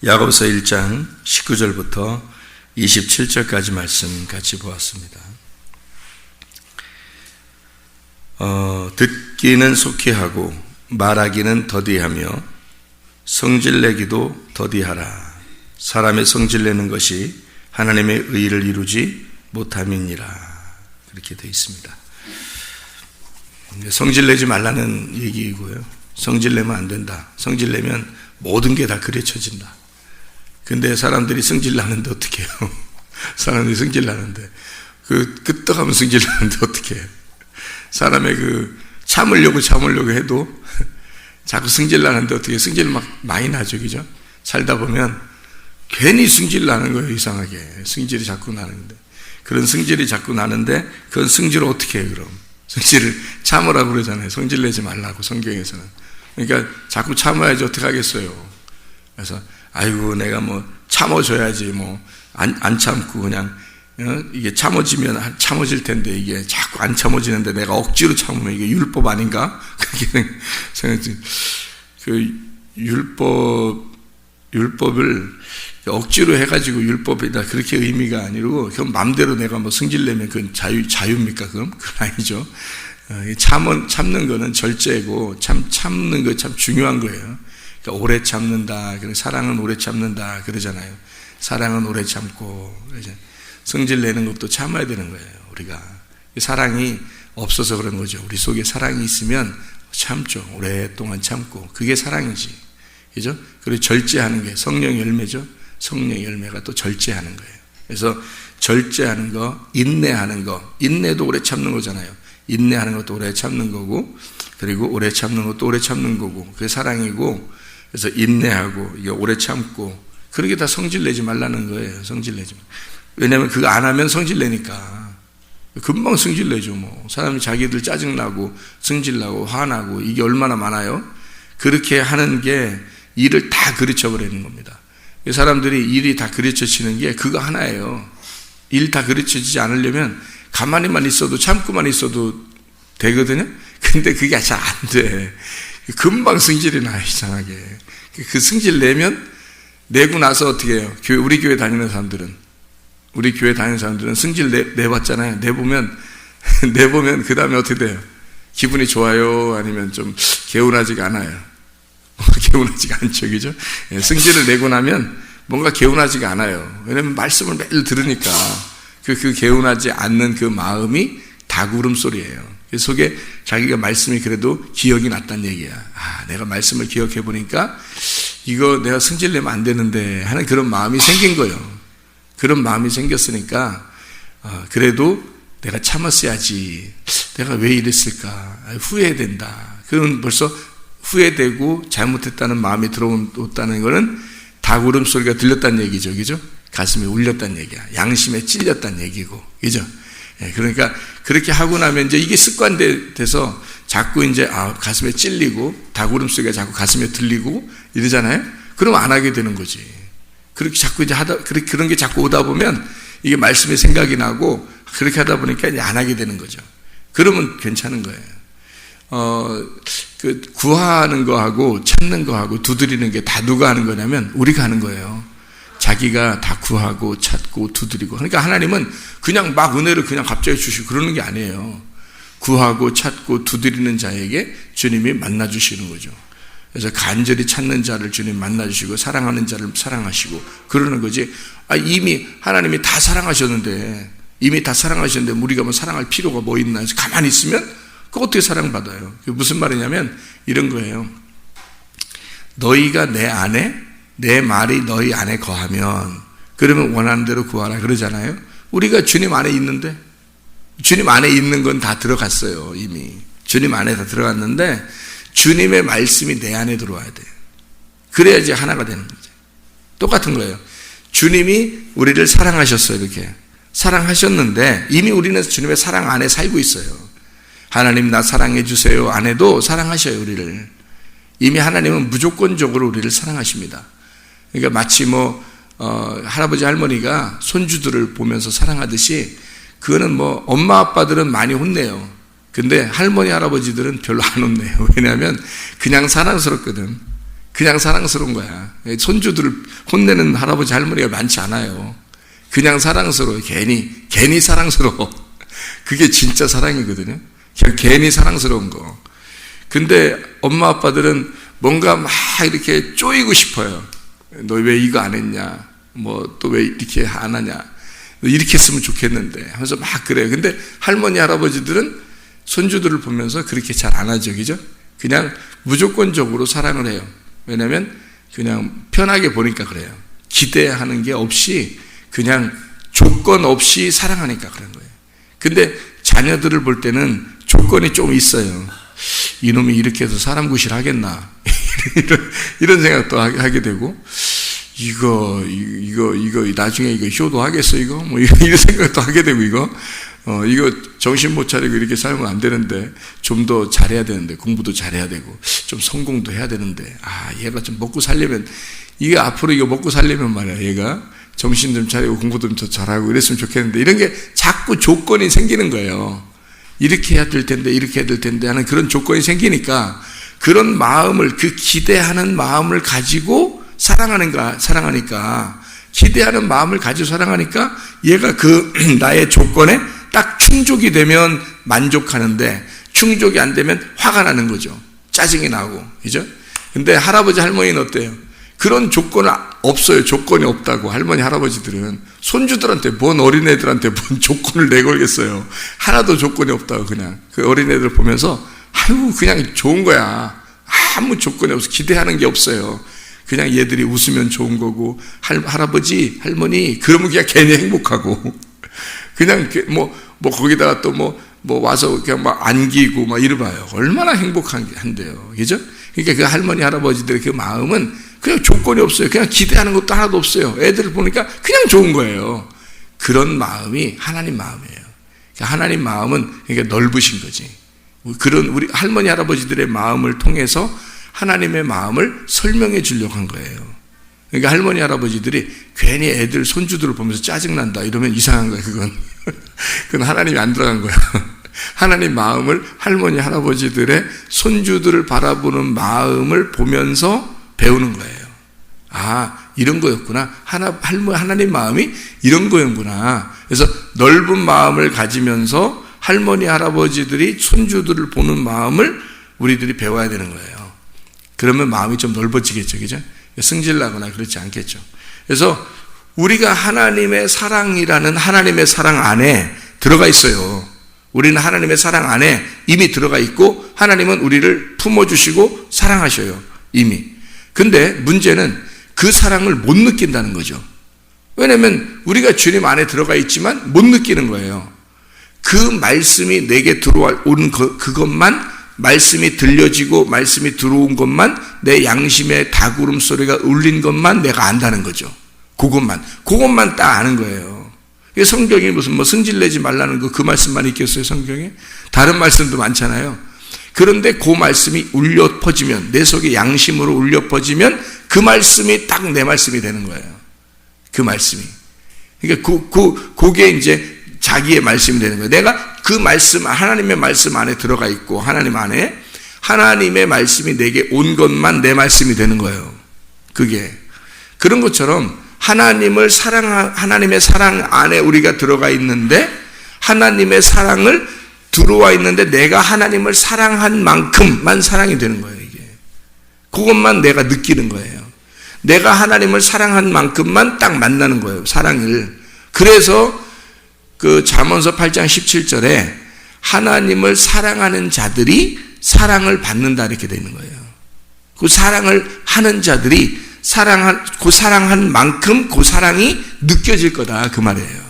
야고보서 1장 19절부터 27절까지 말씀 같이 보았습니다. 듣기는 속히 하고 말하기는 더디하며 성질내기도 더디하라. 사람의 성질내는 것이 하나님의 의를 이루지 못함이니라. 그렇게 되어 있습니다. 성질내지 말라는 얘기이고요. 성질내면 안 된다. 성질내면 모든 게 다 그래쳐진다. 근데 사람들이 성질나는데 어떻게 해요? 사람들이 성질나는데 끄떡하면 성질나는데 어떻게 해요? 사람의 참으려고 해도 자꾸 성질나는데 어떻게 해요? 성질 막 많이 나죠, 그죠? 살다 보면 괜히 성질나는 거예요, 이상하게. 성질이 자꾸 나는데. 그런 성질이 자꾸 나는데 그건 성질을 어떻게 해요, 그럼? 성질을 참으라고 그러잖아요. 성질내지 말라고, 성경에서는. 그러니까 자꾸 참아야지 어떻게 하겠어요. 그래서 아이고 내가 참아줘야지 안 참고 그냥 이게 참아지면 참아질 텐데 이게 자꾸 안 참아지는데 내가 억지로 참으면 이게 율법 아닌가? 그렇게 생각지. 율법을 억지로 해가지고 율법이다 그렇게 의미가 아니고 그건 맘대로 내가 성질내면 그건 자유입니까? 그건 아니죠. 참는 거는 절제고 참는 거 참 중요한 거예요. 그러니까 오래 참는다. 사랑은 오래 참는다. 그러잖아요. 사랑은 오래 참고. 성질 내는 것도 참아야 되는 거예요. 우리가. 사랑이 없어서 그런 거죠. 우리 속에 사랑이 있으면 참죠. 오랫동안 참고. 그게 사랑이지. 그죠? 그리고 절제하는 게 성령 열매죠. 성령 열매가 또 절제하는 거예요. 그래서 절제하는 거, 인내하는 거. 인내도 오래 참는 거잖아요. 인내하는 것도 오래 참는 거고, 그리고 오래 참는 것도 오래 참는 거고, 그게 사랑이고, 그래서 인내하고, 이게 오래 참고, 그렇게 다 성질 내지 말라는 거예요. 성질 내지 말. 왜냐면 그거 안 하면 성질 내니까. 금방 성질 내죠, 사람이 자기들 짜증나고, 성질나고, 화나고, 이게 얼마나 많아요? 그렇게 하는 게 일을 다 그르쳐버리는 겁니다. 사람들이 일이 다 그르쳐지는 게 그거 하나예요. 일 다 그르쳐지지 않으려면 가만히만 있어도 참고만 있어도 되거든요. 근데 그게 잘 안 돼. 금방 성질이 나요, 이상하게. 그 성질 내고 나서 어떻게 해요? 우리 교회 다니는 사람들은 성질 내봤잖아요. 내보면 그 다음에 어떻게 돼요? 기분이 좋아요? 아니면 좀 개운하지가 않아요? 개운하지가 않죠, 그죠? 성질을 내고 나면 뭔가 개운하지가 않아요. 왜냐면 말씀을 매일 들으니까 그 개운하지 않는 그 마음이 다구름 소리예요. 그 속에 자기가 말씀이 그래도 기억이 났다는 얘기야. 내가 말씀을 기억해 보니까 이거 내가 성질 내면 안 되는데 하는 그런 마음이 생긴 거예요. 그런 마음이 생겼으니까 그래도 내가 참았어야지. 내가 왜 이랬을까? 후회된다. 그건 벌써 후회되고 잘못했다는 마음이 들어왔다는 거는 다구름 소리가 들렸다는 얘기죠. 그죠? 가슴이 울렸다는 얘기야. 양심에 찔렸다는 얘기고. 그죠? 그러니까 그렇게 하고 나면 이제 이게 습관돼서 자꾸 이제 가슴에 찔리고 다구름 소리가 자꾸 가슴에 들리고 이러잖아요. 그럼 안 하게 되는 거지. 그렇게 자꾸 이제 그런 게 자꾸 오다 보면 이게 말씀이 생각이 나고 그렇게 하다 보니까 이제 안 하게 되는 거죠. 그러면 괜찮은 거예요. 구하는 거하고 찾는 거하고 두드리는 게 다 누가 하는 거냐면 우리가 하는 거예요. 자기가 다 구하고 찾고 두드리고. 그러니까 하나님은 그냥 막 은혜를 그냥 갑자기 주시고 그러는 게 아니에요. 구하고 찾고 두드리는 자에게 주님이 만나주시는 거죠. 그래서 간절히 찾는 자를 주님 만나주시고 사랑하는 자를 사랑하시고 그러는 거지. 이미 하나님이 다 사랑하셨는데 우리가 사랑할 필요가 뭐 있나 해서 가만히 있으면 그거 어떻게 사랑받아요? 그게 무슨 말이냐면 이런 거예요. 너희가 내 말이 너희 안에 거하면 그러면 원하는 대로 구하라 그러잖아요. 우리가 주님 안에 있는데 주님 안에 있는 건 다 들어갔어요. 이미 주님 안에 다 들어갔는데 주님의 말씀이 내 안에 들어와야 돼요. 그래야지 하나가 되는 거죠. 똑같은 거예요. 주님이 우리를 사랑하셨어요. 이렇게 사랑하셨는데 이미 우리는 주님의 사랑 안에 살고 있어요. 하나님 나 사랑해 주세요 안에도 사랑하셔요. 우리를 이미 하나님은 무조건적으로 우리를 사랑하십니다. 그러니까 마치 할아버지 할머니가 손주들을 보면서 사랑하듯이 그거는 엄마 아빠들은 많이 혼내요. 근데 할머니 할아버지들은 별로 안 혼내요. 왜냐하면 그냥 사랑스럽거든. 그냥 사랑스러운 거야. 손주들을 혼내는 할아버지 할머니가 많지 않아요. 그냥 사랑스러워. 괜히 사랑스러워. 그게 진짜 사랑이거든요. 그냥 괜히 사랑스러운 거. 근데 엄마 아빠들은 뭔가 막 이렇게 쪼이고 싶어요. 너 왜 이거 안 했냐? 뭐 또 왜 이렇게 안 하냐? 너 이렇게 했으면 좋겠는데 하면서 막 그래요. 근데 할머니 할아버지들은 손주들을 보면서 그렇게 잘 안 하죠. 그죠? 그냥 무조건적으로 사랑을 해요. 왜냐하면 그냥 편하게 보니까 그래요. 기대하는 게 없이 그냥 조건 없이 사랑하니까 그런 거예요. 근데 자녀들을 볼 때는 조건이 좀 있어요. 이놈이 이렇게 해서 사람 구실 하겠나 이런 생각도 하게 되고, 이거 나중에 이거 효도하겠어 이거 뭐 이런 생각도 하게 되고, 이거 정신 못 차리고 이렇게 살면 안 되는데 좀 더 잘해야 되는데, 공부도 잘해야 되고 좀 성공도 해야 되는데, 얘가 좀 먹고 살려면, 이게 앞으로 이거 먹고 살려면 말이야, 얘가 정신 좀 차리고 공부도 좀 더 잘하고 이랬으면 좋겠는데, 이런 게 자꾸 조건이 생기는 거예요. 이렇게 해야 될 텐데 이렇게 해야 될 텐데 하는 그런 조건이 생기니까, 그런 마음을, 그 기대하는 마음을 가지고 사랑하니까, 기대하는 마음을 가지고 사랑하니까 얘가 그 나의 조건에 딱 충족이 되면 만족하는데, 충족이 안 되면 화가 나는 거죠. 짜증이 나고, 그죠? 근데 할아버지 할머니는 어때요? 그런 조건은 없어요. 조건이 없다고. 할머니 할아버지들은 손주들한테, 뭔 어린애들한테 뭔 조건을 내걸겠어요. 하나도 조건이 없다고. 그냥 그 어린애들 보면서 아유 그냥 좋은 거야. 아무 조건이 없어. 기대하는 게 없어요. 그냥 얘들이 웃으면 좋은 거고, 할아버지 할머니 그러면 그냥 괜히 행복하고, 그냥 뭐 거기다가 또 뭐 와서 그냥 막 안기고 막 이러봐요. 얼마나 행복한데요. 그죠? 그러니까 그 할머니 할아버지들의 그 마음은 그냥 조건이 없어요. 그냥 기대하는 것도 하나도 없어요. 애들을 보니까 그냥 좋은 거예요. 그런 마음이 하나님 마음이에요. 하나님 마음은 그러니까 넓으신 거지. 그런 우리 할머니 할아버지들의 마음을 통해서 하나님의 마음을 설명해 주려고 한 거예요. 그러니까 할머니 할아버지들이 괜히 애들 손주들을 보면서 짜증난다 이러면 이상한 거예요. 그건 하나님이 안 들어간 거야. 하나님 마음을, 할머니 할아버지들의 손주들을 바라보는 마음을 보면서 배우는 거예요. 이런 거였구나. 하나님 마음이 이런 거였구나. 그래서 넓은 마음을 가지면서 할머니 할아버지들이 손주들을 보는 마음을 우리들이 배워야 되는 거예요. 그러면 마음이 좀 넓어지겠죠. 그죠? 승질나거나 그렇지 않겠죠. 그래서 우리가 하나님의 사랑이라는 하나님의 사랑 안에 들어가 있어요. 우리는 하나님의 사랑 안에 이미 들어가 있고, 하나님은 우리를 품어주시고 사랑하셔요. 이미. 근데 문제는 그 사랑을 못 느낀다는 거죠. 왜냐하면 우리가 주님 안에 들어가 있지만 못 느끼는 거예요. 그 말씀이 내게 들어온 그것만, 말씀이 들려지고 말씀이 들어온 것만, 내 양심의 닭울음 소리가 울린 것만 내가 안다는 거죠. 그것만 딱 아는 거예요. 성경이 무슨 승질내지 말라는 그 말씀만 있겠어요, 성경에? 다른 말씀도 많잖아요. 그런데 그 말씀이 울려 퍼지면, 내 속에 양심으로 울려 퍼지면 그 말씀이 딱 내 말씀이 되는 거예요. 그 말씀이. 그러니까 그게 이제 자기의 말씀이 되는 거예요. 내가 그 말씀, 하나님의 말씀 안에 들어가 있고, 하나님 안에 하나님의 말씀이 내게 온 것만 내 말씀이 되는 거예요. 그게. 그런 것처럼 하나님의 사랑 안에 우리가 들어가 있는데, 하나님의 사랑을 들어와 있는데 내가 하나님을 사랑한 만큼만 사랑이 되는 거예요, 이게. 그것만 내가 느끼는 거예요. 내가 하나님을 사랑한 만큼만 딱 만나는 거예요, 사랑을. 그래서 그 잠언서 8장 17절에 하나님을 사랑하는 자들이 사랑을 받는다 이렇게 되어 있는 거예요. 그 사랑을 하는 자들이 사랑한 만큼 그 사랑이 느껴질 거다 그 말이에요.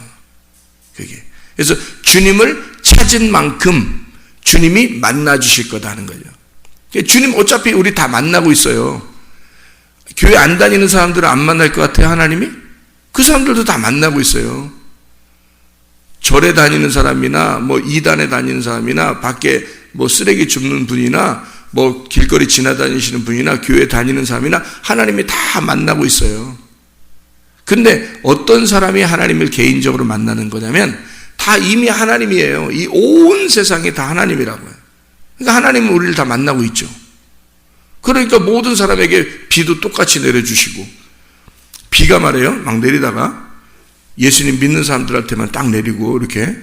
그게. 그래서 주님을 찾은 만큼 주님이 만나 주실 거다 하는 거죠. 주님 어차피 우리 다 만나고 있어요. 교회 안 다니는 사람들은 안 만날 것 같아요, 하나님이? 그 사람들도 다 만나고 있어요. 절에 다니는 사람이나 뭐 이단에 다니는 사람이나 밖에 뭐 쓰레기 줍는 분이나 뭐 길거리 지나다니시는 분이나 교회 다니는 사람이나 하나님이 다 만나고 있어요. 근데 어떤 사람이 하나님을 개인적으로 만나는 거냐면 다 이미 하나님이에요. 이 온 세상이 다 하나님이라고요. 그러니까 하나님은 우리를 다 만나고 있죠. 그러니까 모든 사람에게 비도 똑같이 내려주시고, 비가 말이에요, 막 내리다가 예수님 믿는 사람들한테만 딱 내리고, 이렇게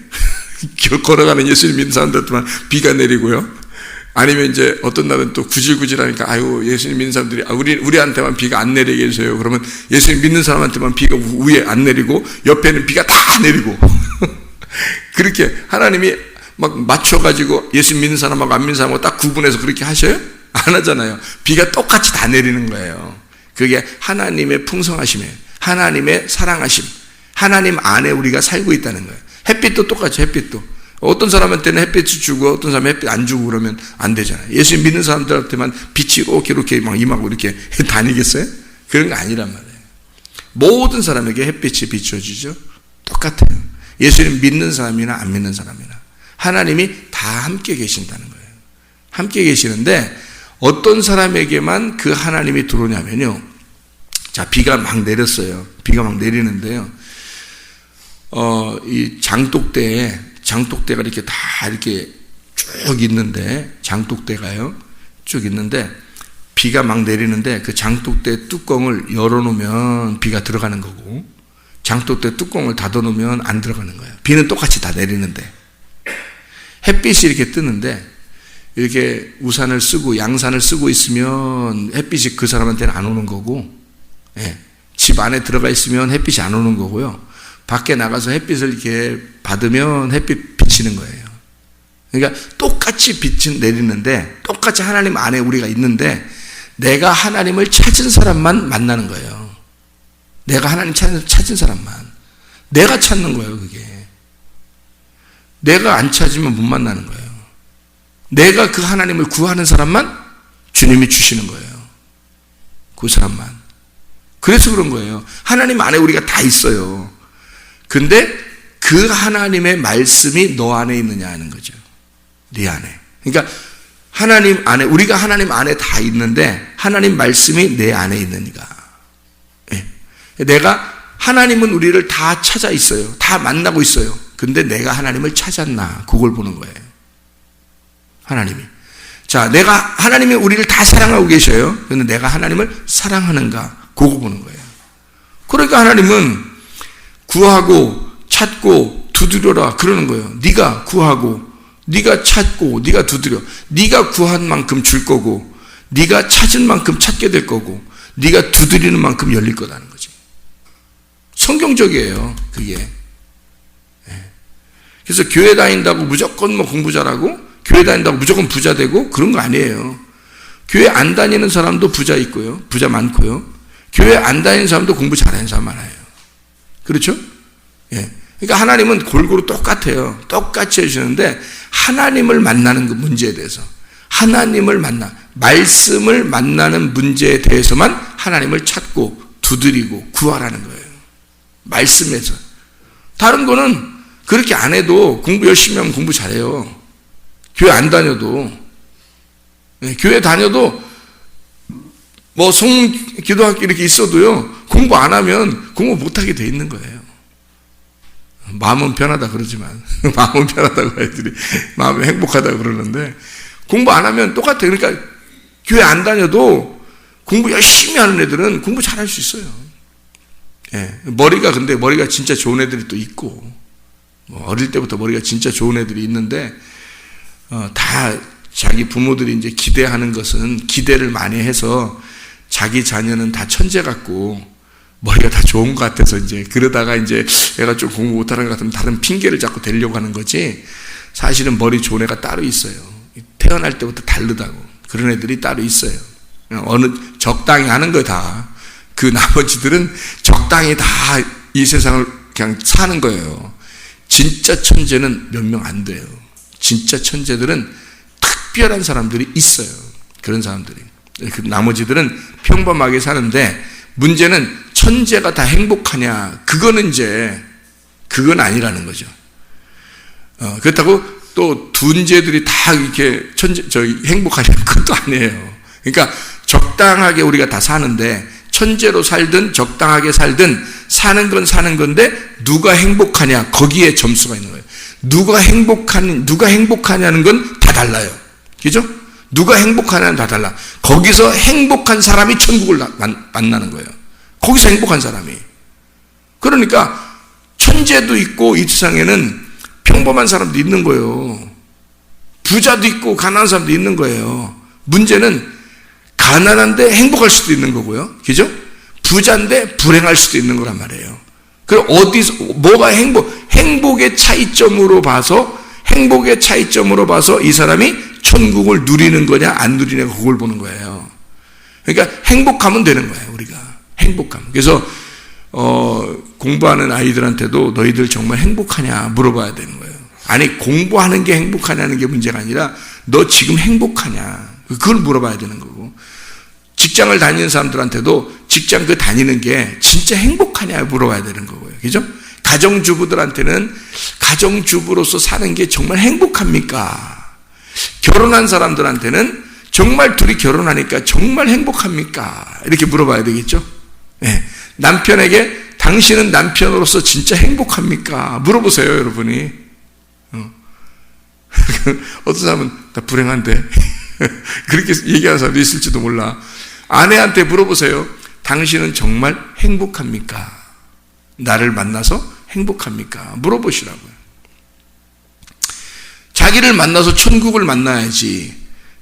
걸어가는 예수님 믿는 사람들한테만 비가 내리고요. 아니면 이제 어떤 날은 또 구질구질하니까, 아유, 예수님 믿는 사람들이, 우리한테만 비가 안 내리게 해주세요. 그러면 예수님 믿는 사람한테만 비가 위에 안 내리고, 옆에는 비가 다 내리고. 그렇게 하나님이 막 맞춰가지고 예수님 믿는 사람하고 안 믿는 사람하고 딱 구분해서 그렇게 하셔요? 안 하잖아요. 비가 똑같이 다 내리는 거예요. 그게 하나님의 풍성하심이에요. 하나님의 사랑하심. 하나님 안에 우리가 살고 있다는 거예요. 햇빛도 똑같이, 햇빛도. 어떤 사람한테는 햇빛을 주고 어떤 사람은 햇빛 안 주고 그러면 안 되잖아요. 예수님 믿는 사람들한테만 빛이 이렇게 막 임하고 이렇게 다니겠어요? 그런 거 아니란 말이에요. 모든 사람에게 햇빛이 비춰지죠? 똑같아요. 예수님 믿는 사람이나 안 믿는 사람이나 하나님이 다 함께 계신다는 거예요. 함께 계시는데 어떤 사람에게만 그 하나님이 들어오냐면요. 자, 비가 막 내렸어요. 비가 막 내리는데요. 이 장독대가 이렇게 다 이렇게 쭉 있는데, 장독대가요. 쭉 있는데, 비가 막 내리는데 그 장독대 뚜껑을 열어놓으면 비가 들어가는 거고, 장독대 뚜껑을 닫아놓으면 안 들어가는 거예요. 비는 똑같이 다 내리는데. 햇빛이 이렇게 뜨는데, 이렇게 우산을 쓰고 양산을 쓰고 있으면 햇빛이 그 사람한테는 안 오는 거고, 예, 집 안에 들어가 있으면 햇빛이 안 오는 거고요. 밖에 나가서 햇빛을 이렇게 받으면 햇빛 비치는 거예요. 그러니까 똑같이 빛은 내리는데, 똑같이 하나님 안에 우리가 있는데, 내가 하나님을 찾은 사람만 만나는 거예요. 내가 하나님 찾은 사람만. 내가 찾는 거예요, 그게. 내가 안 찾으면 못 만나는 거예요. 내가 그 하나님을 구하는 사람만 주님이 주시는 거예요. 그 사람만. 그래서 그런 거예요. 하나님 안에 우리가 다 있어요. 근데 그 하나님의 말씀이 너 안에 있느냐 하는 거죠. 네 안에. 그러니까 하나님 안에, 우리가 하나님 안에 다 있는데 하나님 말씀이 내 안에 있느니가. 예. 내가, 하나님은 우리를 다 찾아 있어요. 다 만나고 있어요. 근데 내가 하나님을 찾았나, 그걸 보는 거예요. 하나님이. 자, 하나님이 우리를 다 사랑하고 계셔요. 그런데 내가 하나님을 사랑하는가, 그거 보는 거예요. 그러니까 하나님은 구하고 찾고 두드려라 그러는 거예요. 네가 구하고, 네가 찾고, 네가 두드려. 네가 구한 만큼 줄 거고, 네가 찾은 만큼 찾게 될 거고, 네가 두드리는 만큼 열릴 거라는 거지. 성경적이에요, 그게. 그래서 교회 다닌다고 무조건 뭐 공부 잘하고, 교회 다닌다고 무조건 부자 되고, 그런 거 아니에요. 교회 안 다니는 사람도 부자 있고요. 부자 많고요. 교회 안 다니는 사람도 공부 잘하는 사람 많아요. 그렇죠? 예. 그러니까 하나님은 골고루 똑같아요. 똑같이 해주시는데, 하나님을 만나는 그 문제에 대해서, 하나님을 말씀을 만나는 문제에 대해서만 하나님을 찾고 두드리고 구하라는 거예요. 말씀에서. 다른 거는 그렇게 안 해도, 공부 열심히 하면 공부 잘해요. 교회 안 다녀도. 교회 다녀도 뭐 성문 기도학교 이렇게 있어도요, 공부 안 하면 공부 못하게 돼 있는 거예요. 마음은 편하다 그러지만, 마음은 편하다고 애들이 마음이 행복하다고 그러는데, 공부 안 하면 똑같아요. 그러니까 교회 안 다녀도 공부 열심히 하는 애들은 공부 잘할 수 있어요. 예. 근데 머리가 진짜 좋은 애들이 또 있고, 어릴 때부터 머리가 진짜 좋은 애들이 있는데, 다 자기 부모들이 이제 기대하는 것은, 기대를 많이 해서 자기 자녀는 다 천재 같고 머리가 다 좋은 것 같아서 이제 그러다가 이제 애가 좀 공부 못하는 것 같으면 다른 핑계를 자꾸 대려고 하는 거지, 사실은 머리 좋은 애가 따로 있어요. 태어날 때부터 다르다고. 그런 애들이 따로 있어요. 적당히 하는 거예요, 다. 그 나머지들은 적당히 다 이 세상을 그냥 사는 거예요. 진짜 천재는 몇 명 안 돼요. 진짜 천재들은 특별한 사람들이 있어요. 그런 사람들이. 나머지들은 평범하게 사는데, 문제는 천재가 다 행복하냐, 그건 아니라는 거죠. 그렇다고 또 둔재들이 다 이렇게 행복하냐, 그것도 아니에요. 그러니까 적당하게 우리가 다 사는데, 천재로 살든 적당하게 살든 사는 건 사는 건데, 누가 행복하냐, 거기에 점수가 있는 거예요. 누가 행복하냐는 건 다 달라요. 그죠? 누가 행복하냐는 다 달라. 거기서 행복한 사람이 천국을 만나는 거예요. 거기서 행복한 사람이. 그러니까 천재도 있고 이 세상에는 평범한 사람도 있는 거예요. 부자도 있고 가난한 사람도 있는 거예요. 문제는 가난한데 행복할 수도 있는 거고요. 그죠? 부자인데 불행할 수도 있는 거란 말이에요. 그럼 어디서 뭐가 행복의 차이점으로 봐서 이 사람이 천국을 누리는 거냐 안 누리냐 그걸 보는 거예요. 그러니까 행복하면 되는 거예요. 우리가 행복하면. 그래서 공부하는 아이들한테도 너희들 정말 행복하냐 물어봐야 되는 거예요. 아니 공부하는 게 행복하냐는 게 문제가 아니라 너 지금 행복하냐 그걸 물어봐야 되는 거고, 직장을 다니는 사람들한테도 직장 그 다니는 게 진짜 행복하냐 물어봐야 되는 거고요. 그죠? 가정주부들한테는 가정주부로서 사는 게 정말 행복합니까? 결혼한 사람들한테는 정말 둘이 결혼하니까 정말 행복합니까? 이렇게 물어봐야 되겠죠? 네. 남편에게 당신은 남편으로서 진짜 행복합니까? 물어보세요, 여러분이. 어떤 사람은 나 불행한데 그렇게 얘기하는 사람도 있을지도 몰라. 아내한테 물어보세요. 당신은 정말 행복합니까? 나를 만나서 행복합니까? 물어보시라고요. 자기를 만나서 천국을 만나야지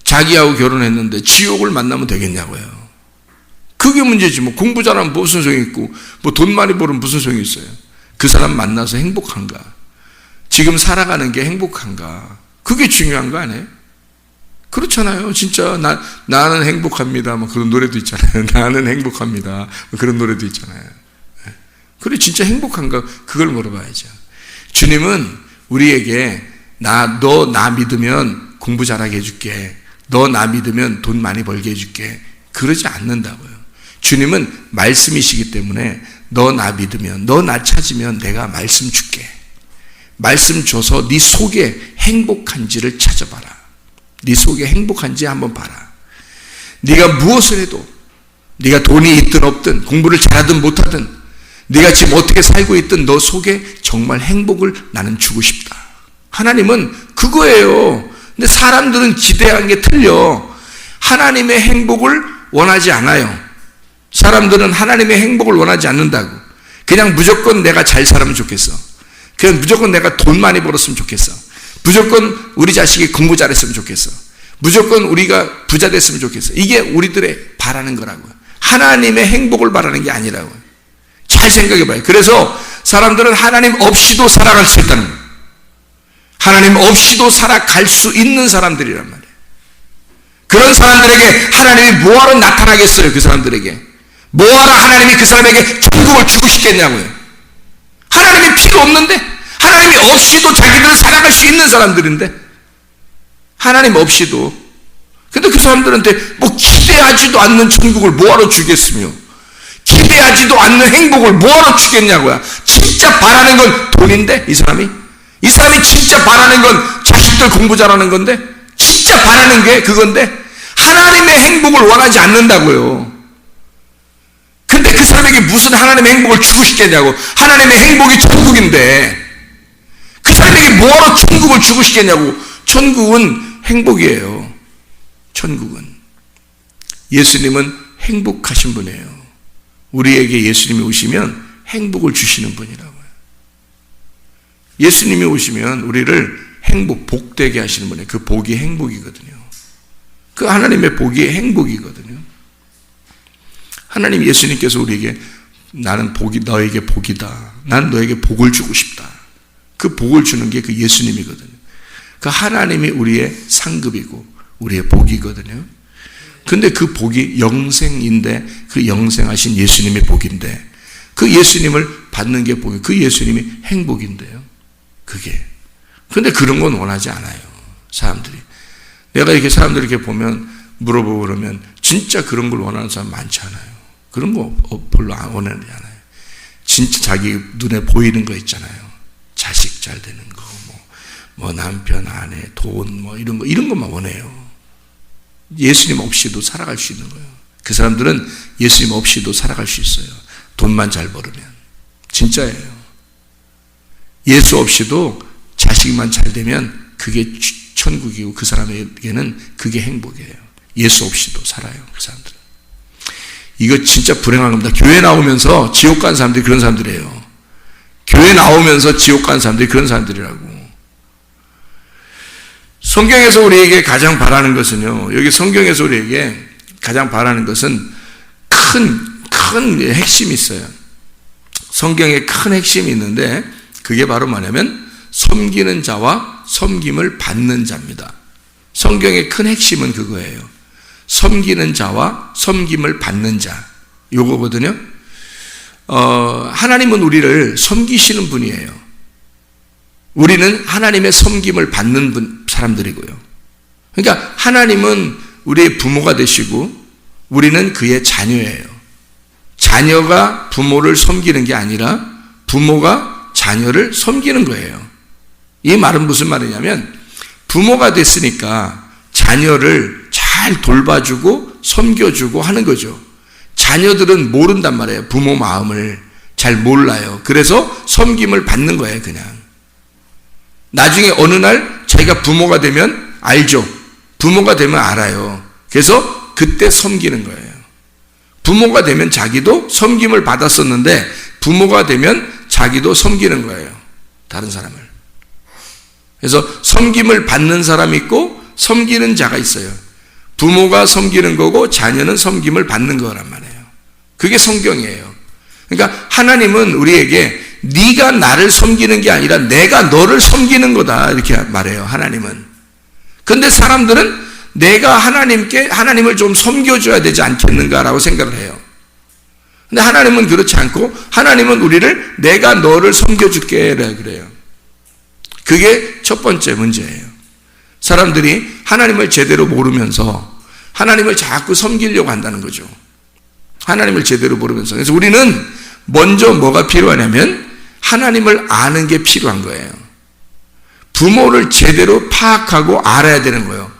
자기하고 결혼했는데 지옥을 만나면 되겠냐고요. 그게 문제지. 뭐 공부 잘하면 무슨 소용이 있고 뭐 돈 많이 벌으면 무슨 소용이 있어요. 그 사람 만나서 행복한가? 지금 살아가는 게 행복한가? 그게 중요한 거 아니에요? 그렇잖아요. 진짜 나는 행복합니다. 뭐 그런 노래도 있잖아요. 나는 행복합니다. 뭐 그런 노래도 있잖아요. 그래 진짜 행복한가? 그걸 물어봐야죠. 주님은 우리에게 너 나 믿으면 공부 잘하게 해줄게. 너 나 믿으면 돈 많이 벌게 해줄게. 그러지 않는다고요. 주님은 말씀이시기 때문에 너 나 믿으면, 너 나 찾으면 내가 말씀 줄게. 말씀 줘서 네 속에 행복한지를 찾아봐라. 네 속에 행복한지 한번 봐라. 네가 무엇을 해도, 네가 돈이 있든 없든 공부를 잘하든 못하든 네가 지금 어떻게 살고 있든 너 속에 정말 행복을 나는 주고 싶다. 하나님은 그거예요. 근데 사람들은 기대한 게 틀려. 하나님의 행복을 원하지 않아요. 사람들은 하나님의 행복을 원하지 않는다고. 그냥 무조건 내가 잘 살면 좋겠어. 그냥 무조건 내가 돈 많이 벌었으면 좋겠어. 무조건 우리 자식이 공부 잘했으면 좋겠어. 무조건 우리가 부자 됐으면 좋겠어. 이게 우리들의 바라는 거라고요. 하나님의 행복을 바라는 게 아니라고요. 잘 생각해 봐요. 그래서 사람들은 하나님 없이도 살아갈 수 있다는 거예요. 하나님 없이도 살아갈 수 있는 사람들이란 말이에요. 그런 사람들에게 하나님이 뭐하러 나타나겠어요? 그 사람들에게 뭐하러 하나님이 그 사람에게 천국을 주고 싶겠냐고요. 하나님이 필요 없는데, 하나님이 없이도 자기들은 살아갈 수 있는 사람들인데, 하나님 없이도. 근데 그 사람들한테 뭐 기대하지도 않는 천국을 뭐하러 주겠으며 기대하지도 않는 행복을 뭐하러 주겠냐고요. 진짜 바라는 건 돈인데, 이 사람이 진짜 바라는 건 자식들 공부 잘하는 건데, 진짜 바라는 게 그건데 하나님의 행복을 원하지 않는다고요. 근데 그 사람에게 무슨 하나님의 행복을 주고 싶겠냐고. 하나님의 행복이 천국인데 그 사람에게 뭐하러 천국을 주고 싶겠냐고. 천국은 행복이에요. 천국은. 예수님은 행복하신 분이에요. 우리에게 예수님이 오시면 행복을 주시는 분이라고요. 예수님이 오시면 우리를 복되게 하시는 분이에요. 그 복이 행복이거든요. 그 하나님의 복이 행복이거든요. 하나님 예수님께서 우리에게 나는 너에게 복이다. 나는 너에게 복을 주고 싶다. 그 복을 주는 게 그 예수님이거든요. 그 하나님이 우리의 상급이고 우리의 복이거든요. 근데 그 복이 영생인데 그 영생하신 예수님의 복인데 그 예수님을 받는 게 복이에요. 그 예수님이 행복인데요. 그게. 근데 그런 건 원하지 않아요. 사람들이. 내가 이렇게 사람들 이렇게 보면 물어보고 그러면 진짜 그런 걸 원하는 사람 많지 않아요. 그런 거 별로 원하지 않아요. 진짜 자기 눈에 보이는 거 있잖아요. 자식 잘 되는 거, 뭐 남편, 아내, 돈, 뭐 이런 것만 원해요. 예수님 없이도 살아갈 수 있는 거예요. 그 사람들은 예수님 없이도 살아갈 수 있어요. 돈만 잘 벌으면. 진짜예요. 예수 없이도 자식만 잘 되면 그게 천국이고 그 사람에게는 그게 행복이에요. 예수 없이도 살아요, 그 사람들은. 이거 진짜 불행한 겁니다. 교회 나오면서 지옥 간 사람들이 그런 사람들이에요. 교회 나오면서 지옥 간 사람들이 그런 사람들이라고. 성경에서 우리에게 가장 바라는 것은요, 여기 성경에서 우리에게 가장 바라는 것은 큰 핵심이 있어요. 성경에 큰 핵심이 있는데 그게 바로 뭐냐면 섬기는 자와 섬김을 받는 자입니다. 성경의 큰 핵심은 그거예요. 섬기는 자와 섬김을 받는 자, 요거거든요. 하나님은 우리를 섬기시는 분이에요. 우리는 하나님의 섬김을 받는 사람들이고요. 그러니까 하나님은 우리의 부모가 되시고 우리는 그의 자녀예요. 자녀가 부모를 섬기는 게 아니라 부모가 자녀를 섬기는 거예요. 이 말은 무슨 말이냐면 부모가 됐으니까 자녀를 잘 돌봐주고 섬겨주고 하는 거죠. 자녀들은 모른단 말이에요. 부모 마음을 잘 몰라요. 그래서 섬김을 받는 거예요, 그냥. 나중에 어느 날 자기가 부모가 되면 알죠. 부모가 되면 알아요. 그래서 그때 섬기는 거예요. 부모가 되면 자기도 섬김을 받았었는데 부모가 되면 자기도 섬기는 거예요, 다른 사람을. 그래서 섬김을 받는 사람이 있고 섬기는 자가 있어요. 부모가 섬기는 거고 자녀는 섬김을 받는 거란 말이에요. 그게 성경이에요. 그러니까 하나님은 우리에게 네가 나를 섬기는 게 아니라 내가 너를 섬기는 거다, 이렇게 말해요, 하나님은. 근데 사람들은 내가 하나님을 좀 섬겨줘야 되지 않겠는가라고 생각을 해요. 근데 하나님은 그렇지 않고 하나님은 우리를 내가 너를 섬겨줄게 그래요. 그게 첫 번째 문제예요. 사람들이 하나님을 제대로 모르면서 하나님을 자꾸 섬기려고 한다는 거죠. 하나님을 제대로 모르면서. 그래서 우리는 먼저 뭐가 필요하냐면 하나님을 아는 게 필요한 거예요. 부모를 제대로 파악하고 알아야 되는 거예요.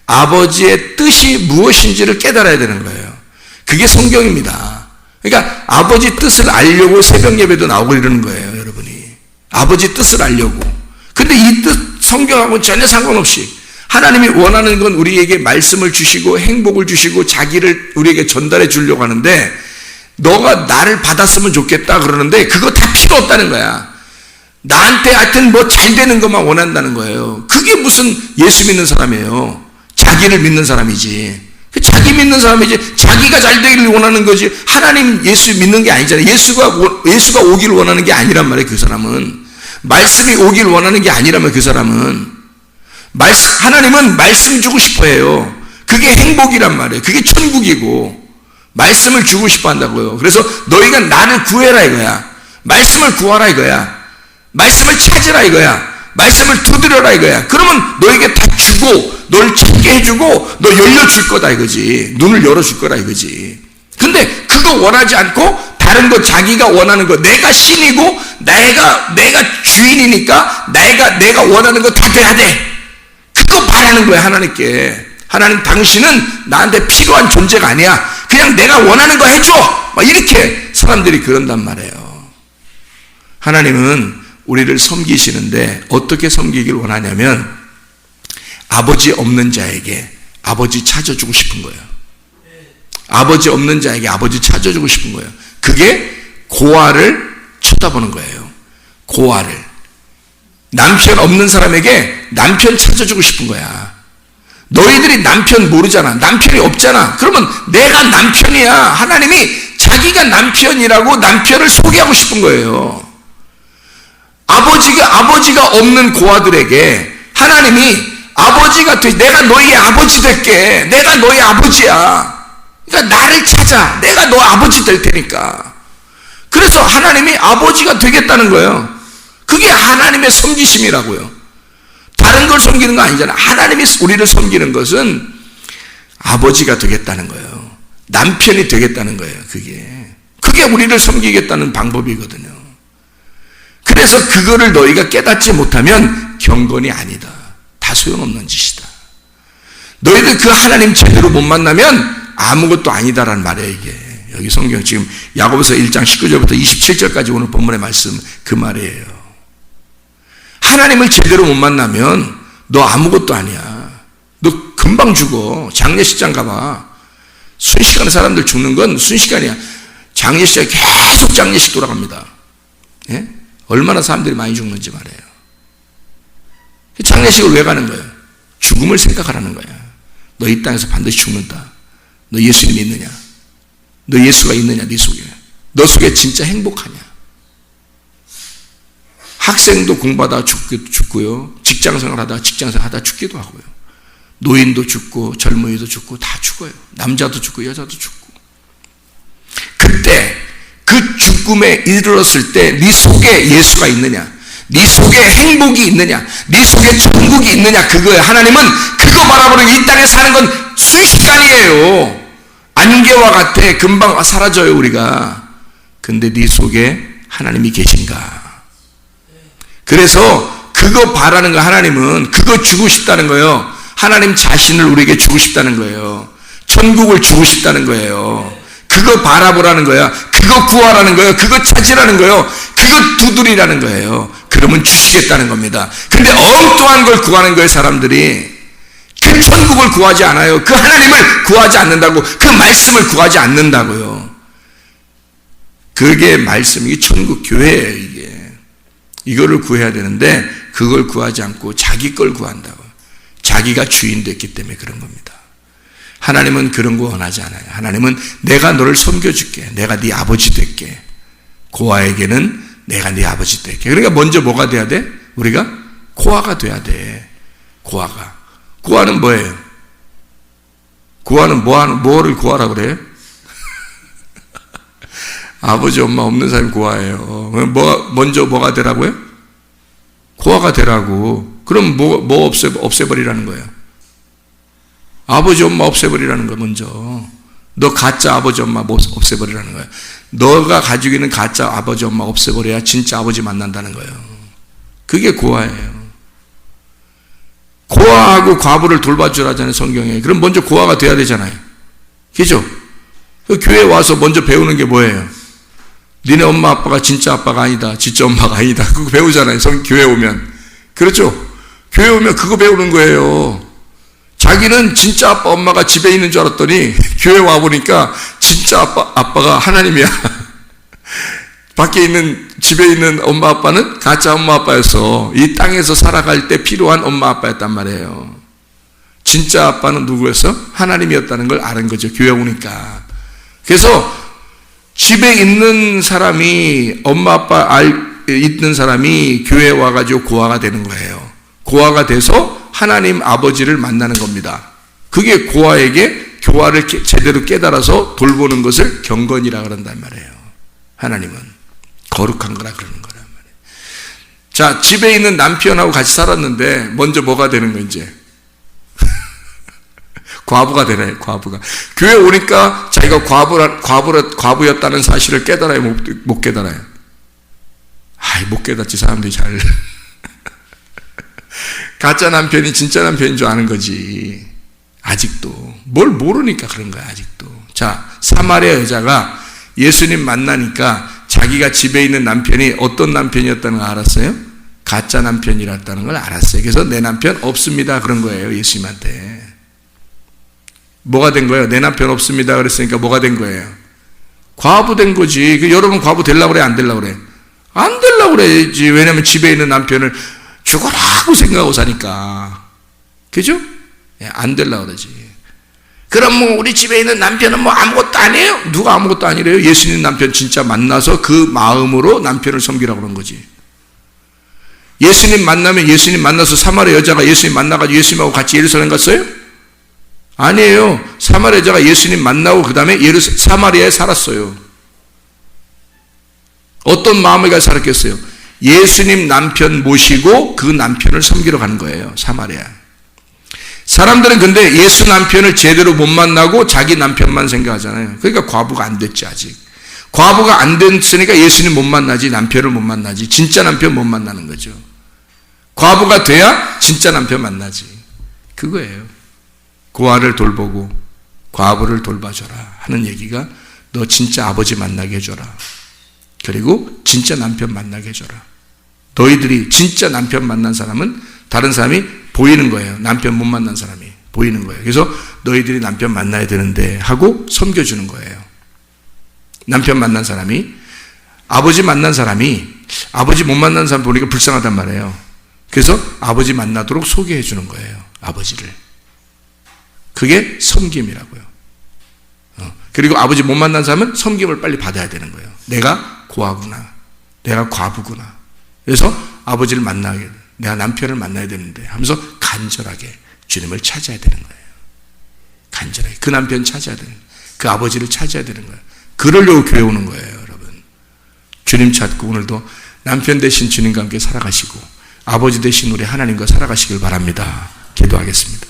아버지의 뜻이 무엇인지를 깨달아야 되는 거예요. 그게 성경입니다. 그러니까 아버지 뜻을 알려고 새벽 예배도 나오고 이러는 거예요, 여러분이. 아버지 뜻을 알려고. 근데 이 뜻 성경하고는 전혀 상관없이 하나님이 원하는 건 우리에게 말씀을 주시고 행복을 주시고 자기를 우리에게 전달해 주려고 하는데 너가 나를 받았으면 좋겠다 그러는데 그거 다 필요 없다는 거야. 나한테 하여튼 뭐 잘 되는 것만 원한다는 거예요. 그게 무슨 예수 믿는 사람이에요. 자기를 믿는 사람이지. 자기 믿는 사람이지. 자기가 잘 되기를 원하는 거지. 하나님 예수 믿는 게 아니잖아요. 예수가 오기를 원하는 게 아니란 말이에요, 그 사람은. 말씀이 오기를 원하는 게 아니라면 그 사람은. 하나님은 말씀 주고 싶어 해요. 그게 행복이란 말이에요. 그게 천국이고. 말씀을 주고 싶어 한다고요. 그래서 너희가 나를 구해라 이거야. 말씀을 구하라 이거야. 말씀을 찾으라 이거야. 말씀을 두드려라 이거야. 그러면 너에게 다 주고 널 찾게 해주고 너 열려줄 거다 이거지. 눈을 열어줄 거다 이거지. 근데 그거 원하지 않고 다른 거 자기가 원하는 거, 내가 신이고 내가 주인이니까 내가 원하는 거 다 돼야 돼. 그거 바라는 거야, 하나님께. 하나님, 당신은 나한테 필요한 존재가 아니야. 그냥 내가 원하는 거 해줘. 막 이렇게 사람들이 그런단 말이에요. 하나님은 우리를 섬기시는데 어떻게 섬기길 원하냐면 아버지 없는 자에게 아버지 찾아주고 싶은 거예요. 아버지 없는 자에게 아버지 찾아주고 싶은 거예요. 그게 고아를 쳐다보는 거예요. 고아를. 남편 없는 사람에게 남편 찾아주고 싶은 거야. 너희들이 남편 모르잖아. 남편이 없잖아. 그러면 내가 남편이야. 하나님이 자기가 남편이라고 남편을 소개하고 싶은 거예요. 아버지가 없는 고아들에게 하나님이 아버지가 내가 너희의 아버지 될게. 내가 너희 아버지야. 그러니까 나를 찾아. 내가 너 아버지 될 테니까. 그래서 하나님이 아버지가 되겠다는 거예요. 그게 하나님의 섬기심이라고요. 다른 걸 섬기는 거 아니잖아요. 하나님이 우리를 섬기는 것은 아버지가 되겠다는 거예요. 남편이 되겠다는 거예요. 그게 우리를 섬기겠다는 방법이거든요. 그래서 그거를 너희가 깨닫지 못하면 경건이 아니다. 다 소용없는 짓이다. 너희들 그 하나님 제대로 못 만나면 아무것도 아니다라는 말이에요, 이게. 여기 성경 지금 야고보서 1장 19절부터 27절까지 오늘 본문의 말씀 그 말이에요. 하나님을 제대로 못 만나면 너 아무것도 아니야. 너 금방 죽어. 장례식장 가봐. 순식간에 사람들 죽는 건 순식간이야. 장례식장에 계속 장례식 돌아갑니다. 예? 얼마나 사람들이 많이 죽는지 말이에요. 장례식을 왜 가는 거예요? 죽음을 생각하라는 거야. 너 이 땅에서 반드시 죽는다. 너 예수님이 있느냐? 너 예수가 있느냐? 네 속에. 너 속에 진짜 행복하냐? 학생도 공부하다가 죽고요. 직장생활 하다가 직장생활 죽기도 하고요. 노인도 죽고 젊은이도 죽고 다 죽어요. 남자도 죽고 여자도 죽고. 그때 그 죽음에 이르렀을 때 네 속에 예수가 있느냐? 네 속에 행복이 있느냐? 네 속에 천국이 있느냐? 그거예요. 하나님은 그거 바라보는 이 땅에 사는 건 순식간이에요. 안개와 같아. 금방 사라져요 우리가. 근데 네 속에 하나님이 계신가? 그래서 그거 바라는 거 하나님은 그거 주고 싶다는 거예요. 하나님 자신을 우리에게 주고 싶다는 거예요. 천국을 주고 싶다는 거예요. 그거 바라보라는 거야. 그거 구하라는 거예요. 그거 찾으라는 거예요. 그거 두드리라는 거예요. 그러면 주시겠다는 겁니다. 근데 엉뚱한 걸 구하는 거예요. 사람들이. 그 천국을 구하지 않아요. 그 하나님을 구하지 않는다고. 그 말씀을 구하지 않는다고요. 그게 말씀이 천국 교회예요. 이게. 이거를 구해야 되는데 그걸 구하지 않고 자기 걸 구한다고. 자기가 주인 됐기 때문에 그런 겁니다. 하나님은 그런 거 원하지 않아요. 하나님은 내가 너를 섬겨줄게. 내가 네 아버지 될게. 고아에게는 내가 네 아버지 될게. 그러니까 먼저 뭐가 돼야 돼? 우리가 고아가 돼야 돼. 고아가. 고아는 뭐예요? 고아는 뭐를 고아라고 그래요? 아버지 엄마 없는 사람이 고아예요. 먼저 뭐가 되라고요? 고아가 되라고. 그럼 뭐 없애버리라는 거예요? 아버지 엄마 없애버리라는 거예요. 먼저 너 가짜 아버지 엄마 없애버리라는 거예요. 너가 가지고 있는 가짜 아버지 엄마 없애버려야 진짜 아버지 만난다는 거예요. 그게 고아예요. 고아하고 과부를 돌봐주라잖아요. 성경에. 그럼 먼저 고아가 돼야 되잖아요. 그죠? 그 교회 와서 먼저 배우는 게 뭐예요? 니네 엄마 아빠가 진짜 아빠가 아니다. 진짜 엄마가 아니다. 그거 배우잖아요. 교회 오면. 그렇죠? 교회 오면 그거 배우는 거예요. 자기는 진짜 아빠 엄마가 집에 있는 줄 알았더니 교회 와보니까 진짜 아빠가 하나님이야. 밖에 있는 집에 있는 엄마 아빠는 가짜 엄마 아빠였어. 이 땅에서 살아갈 때 필요한 엄마 아빠였단 말이에요. 진짜 아빠는 누구였어? 하나님이었다는 걸 아는 거죠. 교회 오니까. 그래서 집에 있는 사람이 엄마 아빠 있는 사람이 교회에 와가지고 고아가 되는 거예요. 고아가 돼서 하나님 아버지를 만나는 겁니다. 그게 고아에게 교화를 제대로 깨달아서 돌보는 것을 경건이라 그런단 말이에요. 하나님은 거룩한 거라 그러는 거란 말이에요. 자, 집에 있는 남편하고 같이 살았는데 먼저 뭐가 되는 거 이제? 과부가 되네. 과부가. 교회 오니까 자기가 과부였다는 사실을 깨달아요? 못 깨달아요? 못 깨닫지. 사람들이 잘. 가짜 남편이 진짜 남편인 줄 아는 거지. 아직도. 뭘 모르니까 그런 거야. 아직도. 자, 사마리아 여자가 예수님 만나니까 자기가 집에 있는 남편이 어떤 남편이었다는 걸 알았어요? 가짜 남편이었다는 걸 알았어요. 그래서 내 남편 없습니다. 그런 거예요. 예수님한테. 뭐가 된 거예요? 내 남편 없습니다. 그랬으니까 뭐가 된 거예요? 과부 된 거지. 여러분 과부 되려고 그래? 안 되려고 그래? 안 되려고 그래야지. 왜냐면 집에 있는 남편을 죽어라고 생각하고 사니까. 그죠? 안 되려고 그러지. 그럼 우리 집에 있는 남편은 아무것도 아니에요? 누가 아무것도 아니래요? 예수님 남편 진짜 만나서 그 마음으로 남편을 섬기라고 그런 거지. 예수님 만나면 예수님 만나서 사마리아 여자가 예수님 만나가지고 예수님하고 같이 예루살렘 갔어요? 아니에요. 사마리아 여자가 예수님 만나고 그 다음에 사마리아에 살았어요. 어떤 마음을 가지고 살았겠어요? 예수님 남편 모시고 그 남편을 섬기러 가는 거예요. 사마리아. 사람들은 근데 예수 남편을 제대로 못 만나고 자기 남편만 생각하잖아요. 그러니까 과부가 안 됐지 아직. 과부가 안 됐으니까 예수님 못 만나지, 남편을 못 만나지, 진짜 남편 못 만나는 거죠. 과부가 돼야 진짜 남편 만나지. 그거예요. 고아를 돌보고 과부를 돌봐줘라 하는 얘기가 너 진짜 아버지 만나게 해줘라. 그리고 진짜 남편 만나게 해줘라. 너희들이 진짜 남편 만난 사람은 다른 사람이 보이는 거예요. 남편 못 만난 사람이 보이는 거예요. 그래서 너희들이 남편 만나야 되는데 하고 섬겨주는 거예요. 남편 만난 사람이, 아버지 만난 사람이 아버지 못 만난 사람 보니까 불쌍하단 말이에요. 그래서 아버지 만나도록 소개해 주는 거예요. 아버지를. 그게 섬김이라고요. 그리고 아버지 못 만난 사람은 섬김을 빨리 받아야 되는 거예요. 내가 고아구나. 내가 과부구나. 그래서 아버지를 만나게, 내가 남편을 만나야 되는데 하면서 간절하게 주님을 찾아야 되는 거예요. 간절하게. 그 남편 찾아야 되는 거예요. 그 아버지를 찾아야 되는 거예요. 그러려고 교회 오는 거예요, 여러분. 주님 찾고 오늘도 남편 대신 주님과 함께 살아가시고 아버지 대신 우리 하나님과 살아가시길 바랍니다. 기도하겠습니다.